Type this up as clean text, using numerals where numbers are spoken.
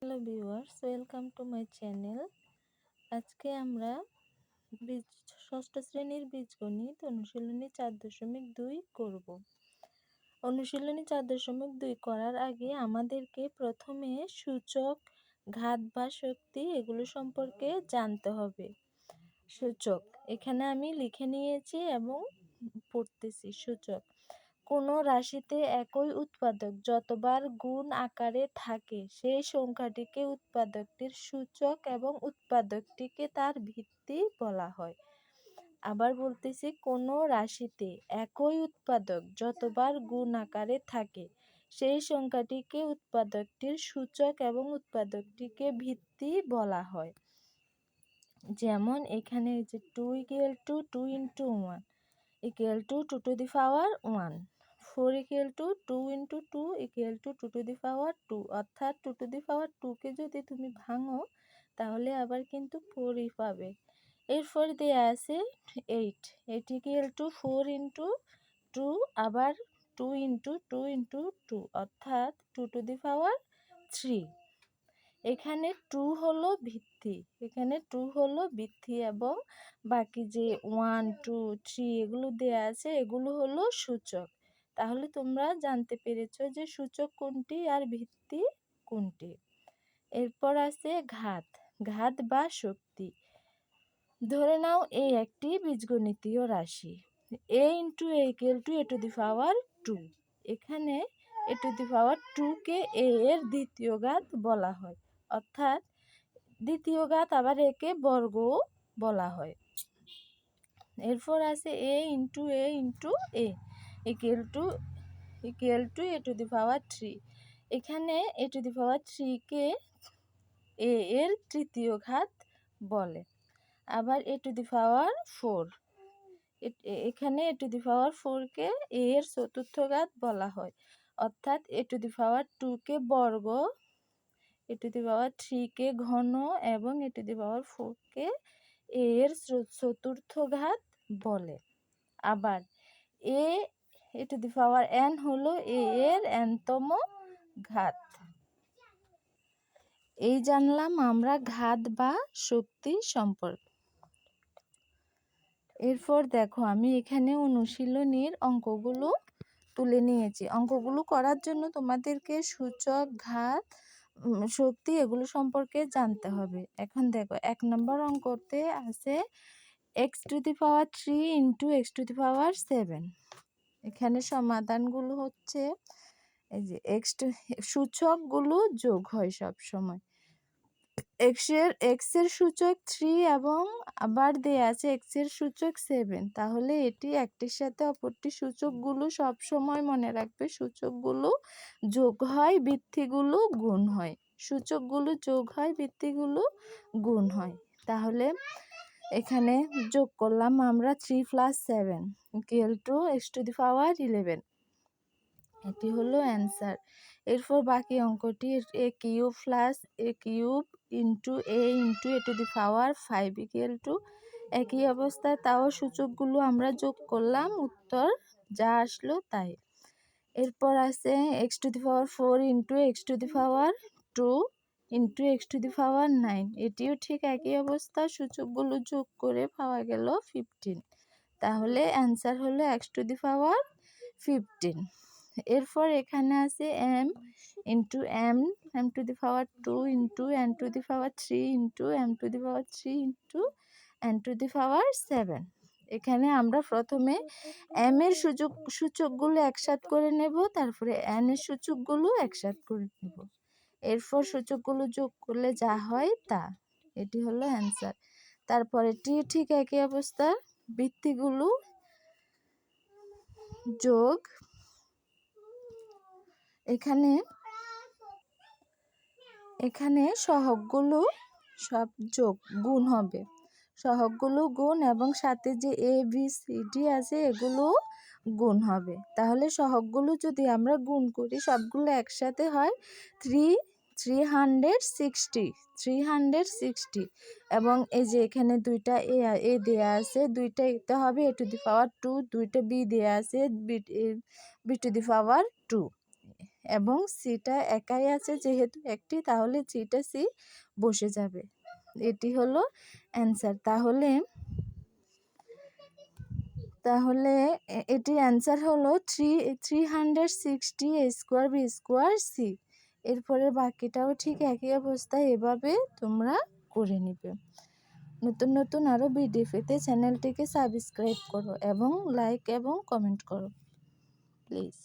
Hello viewers, welcome to my channel. আজকে আমরা ষষ্ঠ শ্রেণীর বীজগণিত অনুশীলনী 4.2 করব। অনুশীলনী 4.2 করার আগে আমাদেরকে প্রথমে সূচক, ঘাত বা শক্তি এগুলো সম্পর্কে জানতে হবে। সূচক এখানে আমি লিখে নিয়েছি এবং পড়তেছি। সূচক কোনো রাশিতে একই উৎপাদক যতবার গুণ আকারে থাকে সেই সংখ্যাটিকে উৎপাদকটির সূচক এবং উৎপাদকটিকে তার ভিত্তি বলা হয়। আবার বলতেছি, কোনো রাশিতে একই উৎপাদক যতবার গুণ আকারে থাকে সেই সংখ্যাটিকে উৎপাদকটির সূচক এবং উৎপাদকটিকে ভিত্তি বলা হয়। যেমন এখানে যে 2 = 2 × 1 = 2 to the power 1, 4 = 2 × 2 = 2 to the power 2, অর্থাৎ 2 to the power 2 কে যদি তুমি ভাঙো তাহলে আবার কিন্তু 4ই পাবে। এরপর দেয়া আছে 8 = 4 × 2, আবার 2 × 2 × 2, অর্থাৎ 2 to the power 3। এখানে 2 হলো ভিত্তি, এবং বাকি যে 1 2 3 এগুলো দেয়া আছে এগুলো হলো সূচক। তাহলে তোমরা জানতে পেরেছো যে সূচক কোনটি আর ভিত্তি কোনটি। এরপর আছে ঘাত বা শক্তি। ধরে নাও এ একটি বীজগণিতীয় রাশি a × a = a to the power 2। এখানে a to the power 2 K a এর দ্বিতীয় ঘাত বলা হয়, অর্থাৎ দ্বিতীয় ঘাত আবার একে বর্গ বলা হয়। এরপর আছে a × a × a = a to the power 3। এখানে a to the power 3 K a এর তৃতীয় ঘাত বলে। আবার a to the power 4, এখানে a to the power 4 K a এর চতুর্থ ঘাত বলা হয়, অর্থাৎ a to the power 2 কে বর্গ, a to the power 3 কে ঘন এবং a to the power 4 K a এর চতুর্থ ঘাত বলে। আবার a to the power n হলো a এর nতম ঘাত। এই জানলাম আমরা ঘাত বা শক্তি সম্পর্কে। এরপর দেখো, আমি এখানে অনুশীলনীর অঙ্কগুলো তুলে নিয়েছি। অঙ্কগুলো করার জন্য তোমাদেরকে সূচক, ঘাত, শক্তি এগুলো সম্পর্কে জানতে হবে। এখন দেখো, 1 নম্বর অঙ্কতে আছে x to the power 3 × x to the power 7। এখানে সমাধানগুলো হচ্ছে এই যে সূচকগুলো যোগ হয় সব সময়। x এর সূচক 3 এবং আবার দেয়া আছে x এর সূচক 7। তাহলে এটি একটির সাথে অপরটি সূচকগুলো সব সময় মনে রাখবে, সূচকগুলো যোগ হয়, ভিত্তিগুলো গুণ হয়। সূচকগুলো যোগ হয়, ভিত্তিগুলো গুণ হয়। তাহলে এখানে যোগ করলাম আমরা 3 + 7 = x to the power 11। এটি হলো অ্যান্সার। এরপর বাকি অঙ্কটি a³ + a³ × a to the power 5 = একই অবস্থায় তাও সূচকগুলো আমরা যোগ করলাম, উত্তর যা আসলো তাই। এরপর আছে x to the power 4 × x to the power 2 × x to the power 9। এটিও ঠিক একই অবস্থা, সূচকগুলো যোগ করে পাওয়া গেল 15। তাহলে অ্যান্সার হলো x to the power 15। এরপর এখানে আছে m × m to the power 2 × n to the power 3 × m to the power 3 × n to the power 7। এখানে আমরা প্রথমে m এর সূচকগুলো একসাথে করে নেব, তারপরে n এর সূচকগুলো একসাথে করে নেব। এরপর সূচকগুলো যোগ করলে যা হয় তা। এটি হলো অ্যান্সার। তারপরে ঠিক একই অবস্থা, ভিত্তিগুলো যোগ, এখানে সহগগুলো সব যোগ, গুণ হবে, সহগগুলো গুণ এবং সাথে যে a b c d আছে এগুলো গুণ হবে। তাহলে সহগগুলো যদি আমরা গুণ করি সবগুলো একসাথে হয় 360 এবং এই যে এখানে দুইটা a দেয়া আছে, দুইটা এতে হবে a to the power 2, দুইটা b দেয়া আছে b to the power 2। এবং সিটা একাই আছে যেহেতু একটি, তাহলে জিটা সি বসে যাবে। এটি হলো অ্যান্সার। তাহলে এটির অ্যান্সার হলো 360 a²b²c। এরপরে বাকিটাও ঠিক একই অবস্থায় এভাবে তোমরা করে নিবে। নতুন নতুন আরও ভিডিও পেতে চ্যানেলটিকে সাবস্ক্রাইব করো এবং লাইক এবং কমেন্ট করো প্লিজ।